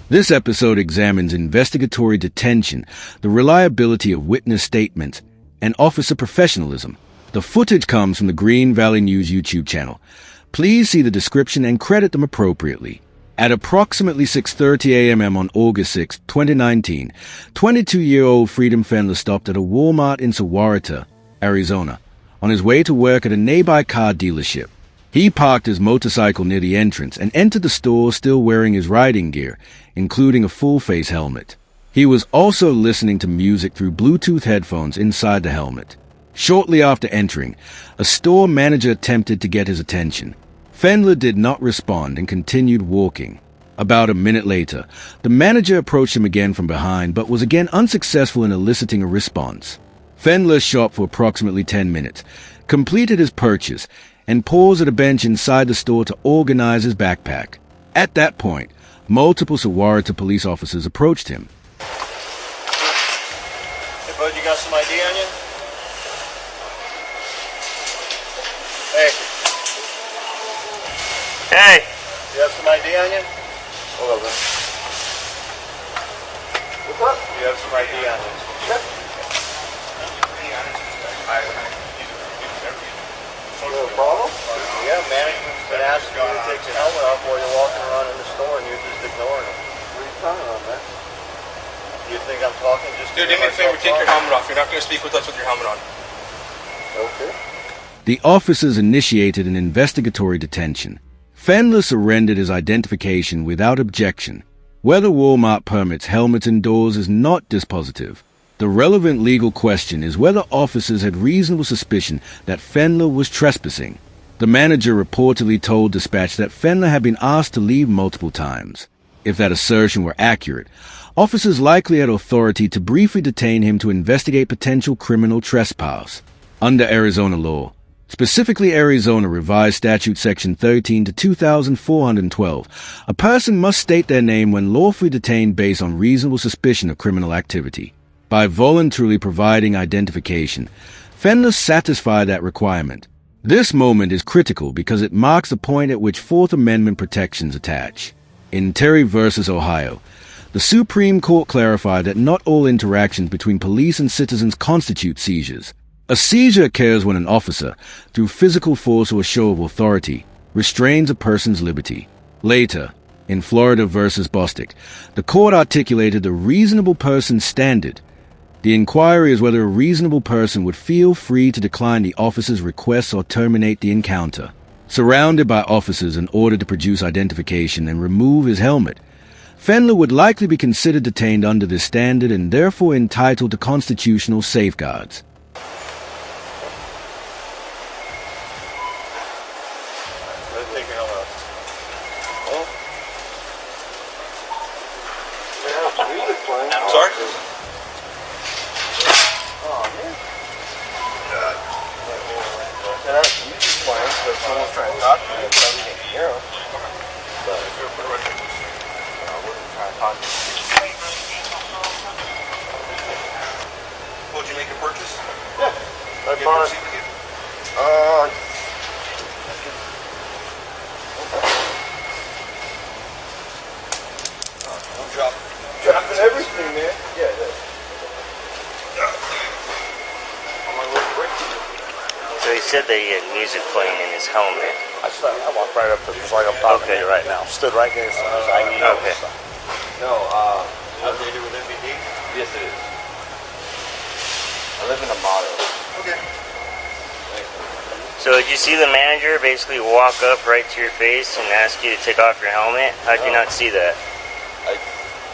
This episode examines investigatory detention, the reliability of witness statements, and officer professionalism. The footage comes from the Green Valley News YouTube channel. Please see the description and credit them appropriately. At approximately 6:30 a.m. on August 6, 2019, 22-year-old Freedom Fendler stopped at a Walmart in Sahuarita, Arizona, on his way to work at a nearby car dealership. He parked his motorcycle near the entrance and entered the store still wearing his riding gear, including a full-face helmet. He was also listening to music through Bluetooth headphones inside the helmet. Shortly after entering, a store manager attempted to get his attention. Fendler did not respond and continued walking. About a minute later, the manager approached him again from behind but was again unsuccessful in eliciting a response. Fendler shopped for approximately 10 minutes, completed his purchase, and paused at a bench inside the store to organize his backpack. At that point, multiple Sahuarita police officers approached him. Hey, bud, you got some ID on you? Hey. Hey! You have some ID on you? Hold on, man. What's up? You have some ID on you? Sure. No problem? Yeah, management's been asking you to take your helmet off while you're walking around in the store and you're just ignoring them. What are you talking about, man? You think I'm talking just to... Dude, do me a favor, take your helmet off. You're not going to speak with us with your helmet on. Okay. The officers initiated an investigatory detention. Fendler surrendered his identification without objection. Whether Walmart permits helmets indoors is not dispositive. The relevant legal question is whether officers had reasonable suspicion that Fendler was trespassing. The manager reportedly told dispatch that Fendler had been asked to leave multiple times. If that assertion were accurate, officers likely had authority to briefly detain him to investigate potential criminal trespass. Under Arizona law, specifically Arizona Revised Statute Section 13 to 2412, a person must state their name when lawfully detained based on reasonable suspicion of criminal activity. By voluntarily providing identification, Fendler satisfied that requirement. This moment is critical because it marks the point at which Fourth Amendment protections attach. In Terry v. Ohio, the Supreme Court clarified that not all interactions between police and citizens constitute seizures. A seizure occurs when an officer, through physical force or a show of authority, restrains a person's liberty. Later, in Florida v. Bostick, the court articulated the reasonable person standard. The inquiry is whether a reasonable person would feel free to decline the officer's requests or terminate the encounter. Surrounded by officers in order to produce identification and remove his helmet, Fendler would likely be considered detained under this standard and therefore entitled to constitutional safeguards. Take your helmet off. Oh. Sorry? Music's playing, so if someone's trying to talk to you, it's probably going to hear them. But I wouldn't try to talk to you. Well, did you make a purchase? Yeah. Do you have a receipt with you? Dropping everything, man. Yeah, it is. So he said that he had music playing in his helmet. I walked right up to just like I'm talking to you right now. Stood right there. Okay. No, updated with MVD? Yes, it is. I live in a motto. Okay. So did you see the manager basically walk up right to your face and ask you to take off your helmet? How'd you not see that?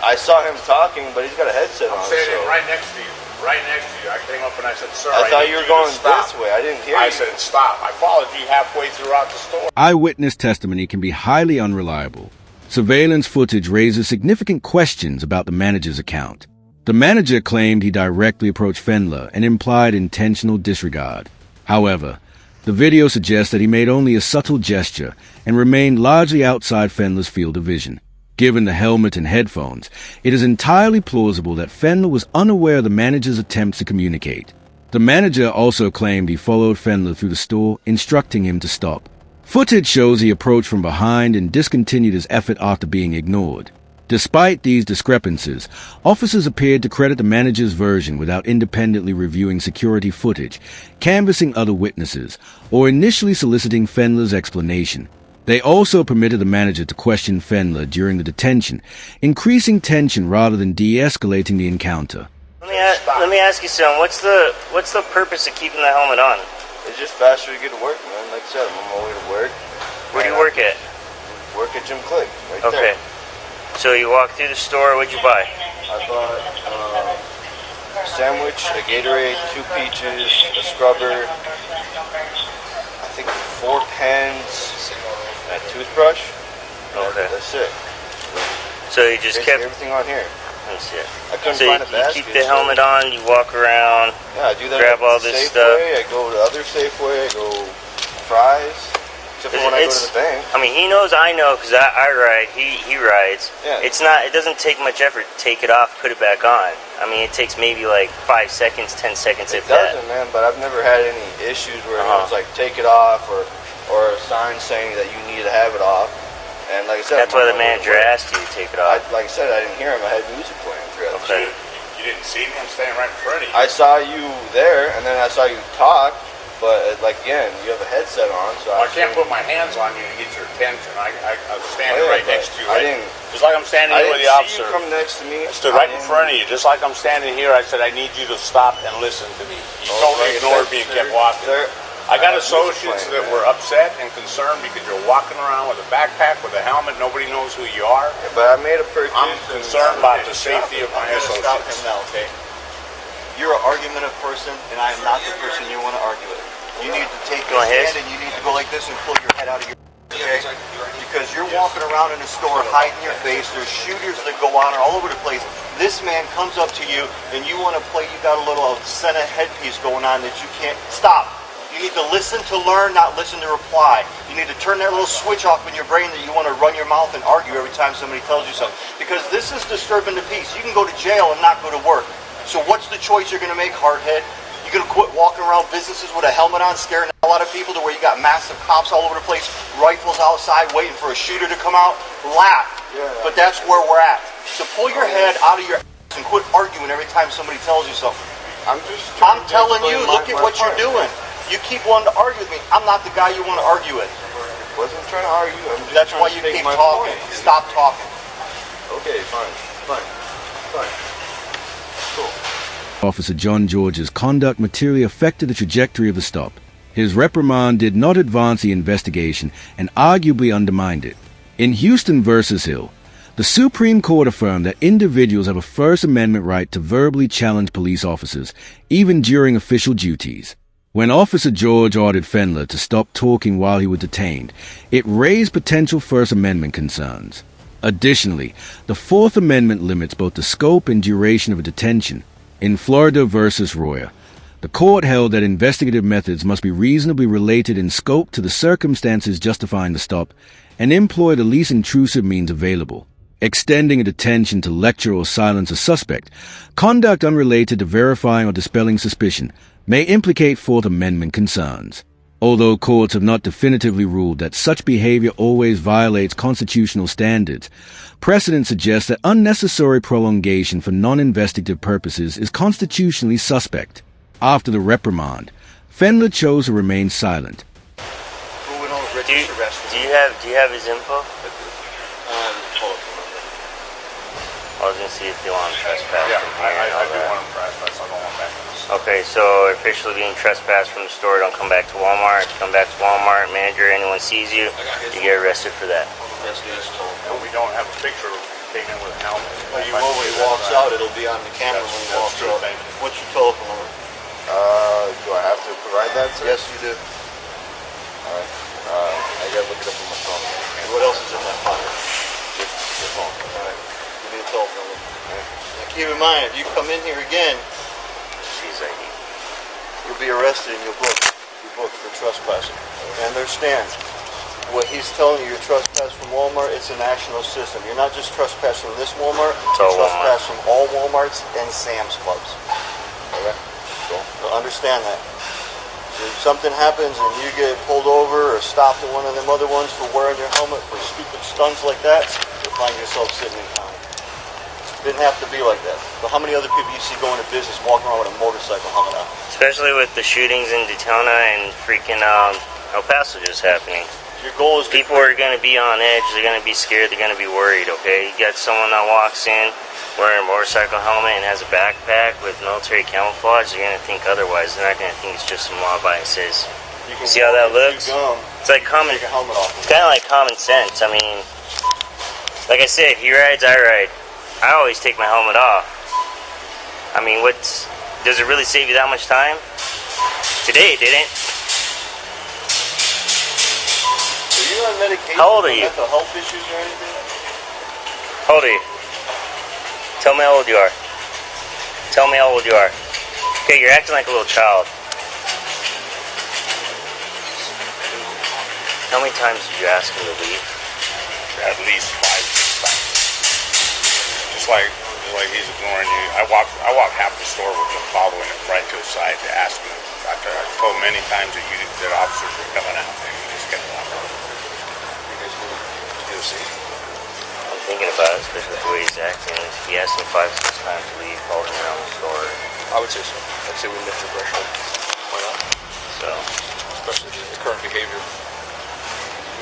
I saw him talking, but he's got a headset on. I'm standing right next to you. Right next to you. I came up and I said, sir, I thought you were going stop. this way. I didn't hear you. I said, stop. I followed you halfway throughout the store. Eyewitness testimony can be highly unreliable. Surveillance footage raises significant questions about the manager's account. The manager claimed he directly approached Fendler and implied intentional disregard. However, the video suggests that he made only a subtle gesture and remained largely outside Fendler's field of vision. Given the helmet and headphones, it is entirely plausible that Fendler was unaware of the manager's attempts to communicate. The manager also claimed he followed Fendler through the store, instructing him to stop. Footage shows he approached from behind and discontinued his effort after being ignored. Despite these discrepancies, officers appeared to credit the manager's version without independently reviewing security footage, canvassing other witnesses, or initially soliciting Fendler's explanation. They also permitted the manager to question Fendler during the detention, increasing tension rather than de-escalating the encounter. Let me ask you something. What's the purpose of keeping the helmet on? It's just faster to get to work, man. Like I said, I'm on my way to work. Where do you work at? Work at Jim Click, right Okay. there. So you walk through the store. What'd you buy? I bought a sandwich, a Gatorade, 2 peaches, a scrubber, I think 4 pens, and a toothbrush. Okay. That's it. So you just kept everything on here. That's it. I couldn't So find a you basket. keep the helmet on. You walk around. Yeah, I do that. Grab all this Safeway, stuff. I go to the other Safeway. I go Fry's. Except for when I go to the bank. I mean, he knows I know because I ride. He rides. Yeah. It doesn't take much effort to take it off, put it back on. I mean, it takes maybe like 5 seconds, 10 seconds It if that. doesn't, man. But I've never had any issues where it was like take it off or a sign saying that you need to have it off. And like I said, That's why the manager asked you to take it off. Like I said, I didn't hear him. I had music playing throughout the Okay. street. You didn't see me? I'm standing right in front of you. I saw you there, and then I saw you talk. But like again, you have a headset on, so I can't put my hands on you to get your attention. I was standing Oh, yeah, right next to you. I Right? didn't. Just like I'm standing I here with didn't the see officer. you come next to me. I stood right in front of you, just like I'm standing here. I said, I need you to stop and listen to me. You totally ignored me and kept walking. Sir, I got have associates music that playing, were upset and concerned because you're walking around with a backpack, with a helmet. Nobody knows who you are. But I made a purchase. I'm concerned about the safety of my I'm going to stop him associates. now, okay? You're an argumentative person, and I am not the person you want to argue with. You need to take Go this ahead. hand and you need to go like this and pull your head out of your okay? Because you're walking around in a store hiding your face. There's shooters that go on all over the place. This man comes up to you and you want to play. You got a little Senna headpiece going on that you can't stop. You need to listen to learn, not listen to reply. You need to turn that little switch off in your brain that you want to run your mouth and argue every time somebody tells you something. Because this is disturbing the peace. You can go to jail and not go to work. So what's the choice you're going to make, hardhead? You're going to quit walking around businesses with a helmet on, scaring a lot of people to where you got massive cops all over the place, rifles outside waiting for a shooter to come out? Laugh. Yeah. But that's where we're at. So pull your head out of your ass and quit arguing every time somebody tells you something. I'm just. I'm trying to telling explain you, look at what you're part. doing. You keep wanting to argue with me. I'm not the guy you want to argue with. Wasn't trying to argue. I'm just That's trying why to you make keep my talking. point. Stop talking. Okay, fine. Cool. Officer John George's conduct materially affected the trajectory of the stop. His reprimand did not advance the investigation and arguably undermined it. In Houston versus Hill, the Supreme Court affirmed that individuals have a First Amendment right to verbally challenge police officers, even during official duties. When Officer George ordered Fendler to stop talking while he was detained, it raised potential First Amendment concerns. Additionally, the Fourth Amendment limits both the scope and duration of a detention. In Florida versus Royer, the court held that investigative methods must be reasonably related in scope to the circumstances justifying the stop and employ the least intrusive means available. Extending a detention to lecture or silence a suspect, conduct unrelated to verifying or dispelling suspicion, may implicate Fourth Amendment concerns. Although courts have not definitively ruled that such behavior always violates constitutional standards, precedent suggests that unnecessary prolongation for non-investigative purposes is constitutionally suspect. After the reprimand, Fendler chose to remain silent. Moving on, Do register arrest. you have his info? I was gonna see if you want to trespass. Yeah, from here and I all do that. want him trespass. I don't want back in this. Okay, so officially being trespassed from the store, don't come back to Walmart. If you come back to Walmart, manager, anyone sees you, you get arrested for that. And we don't have a picture of him taken with a helmet. When he walks out, it'll be on the camera when he walks out. What's your telephone number? Do I have to provide that, sir? Yes, you do. Alright. I gotta look it up on my phone. And what else is in that pocket? Your phone. Alright. Give me the telephone number. Now keep in mind, if you come in here again, She's like, you'll be arrested and you're booked for trespassing. And understand, what he's telling you, you're trespassing from Walmart, it's a national system. You're not just trespassing from this Walmart, It's you're all Walmart. trespassing from all Walmarts and Sam's Clubs. Okay. Cool. So understand that. So if something happens and you get pulled over or stopped in one of them other ones for wearing your helmet for stupid stunts like that, you'll find yourself sitting in county. didn't have to be like that. But how many other people you see going to business walking around with a motorcycle helmet on? Especially with the shootings in Daytona and freaking El Paso just happening. Your goal is People are going to be on edge. They're going to be scared. They're going to be worried, okay? You got someone that walks in wearing a motorcycle helmet and has a backpack with military camouflage. They're going to think otherwise. They're not going to think it's just some law biases. You can See how that looks? It's like common. Take your helmet off. It's kind of like common sense. I mean, like I said, he rides, I ride. I always take my helmet off. I mean, does it really save you that much time? Today it didn't. Are you on medication? How old are you? Mental health issues or anything? How old are you? Tell me how old you are. Tell me how old you are. Okay, you're acting like a little child. How many times did you ask him to leave? At least 5, 6 times. Just like he's ignoring you. I walk half the store with him, following him right to the side to ask him. After I told him many times that officers were coming out, and he just kept walking. You'll see. I'm thinking about it, especially with the way he's acting. He asked him 5, 6 times to leave, followed him around the store. I would say so. I'd say we missed the threshold. Why not? So, Especially the current behavior.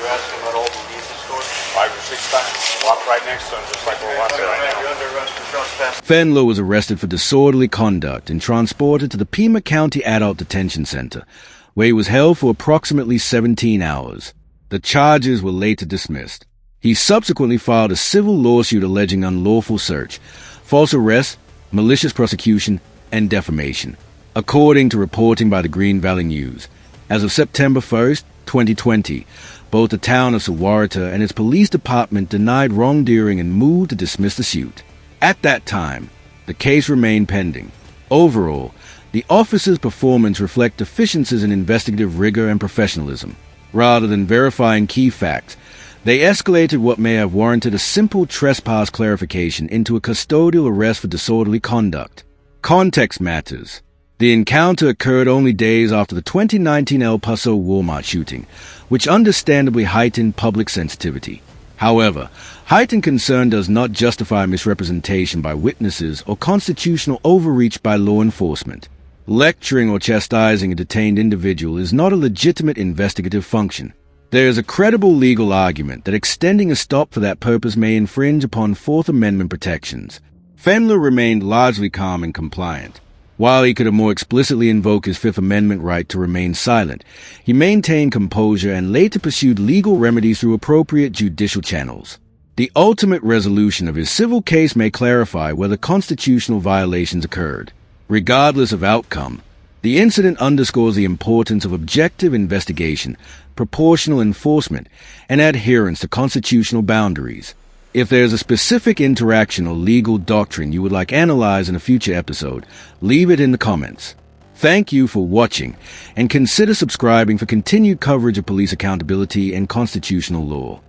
You're asking about all who leave the store? 5 or 6 times. Walk right next to him, just like we're walking right now. You're under arrest for trespass. Fenler was arrested for disorderly conduct and transported to the Pima County Adult Detention Center, where he was held for approximately 17 hours. The charges were later dismissed. He subsequently filed a civil lawsuit alleging unlawful search, false arrest, malicious prosecution, and defamation, according to reporting by the Green Valley News. As of September 1st, 2020, both the town of Sahuarita and its police department denied wrongdoing and moved to dismiss the suit. At that time, the case remained pending. Overall, the officers' performance reflect deficiencies in investigative rigor and professionalism. Rather than verifying key facts, they escalated what may have warranted a simple trespass clarification into a custodial arrest for disorderly conduct. Context matters. The encounter occurred only days after the 2019 El Paso Walmart shooting, which understandably heightened public sensitivity. However, heightened concern does not justify misrepresentation by witnesses or constitutional overreach by law enforcement. Lecturing or chastising a detained individual is not a legitimate investigative function. There is a credible legal argument that extending a stop for that purpose may infringe upon Fourth Amendment protections. Fenler remained largely calm and compliant. While he could have more explicitly invoked his Fifth Amendment right to remain silent, he maintained composure and later pursued legal remedies through appropriate judicial channels. The ultimate resolution of his civil case may clarify whether constitutional violations occurred. Regardless of outcome, the incident underscores the importance of objective investigation, proportional enforcement, and adherence to constitutional boundaries. If there's a specific interaction or legal doctrine you would like analyzed in a future episode, leave it in the comments. Thank you for watching, and consider subscribing for continued coverage of police accountability and constitutional law.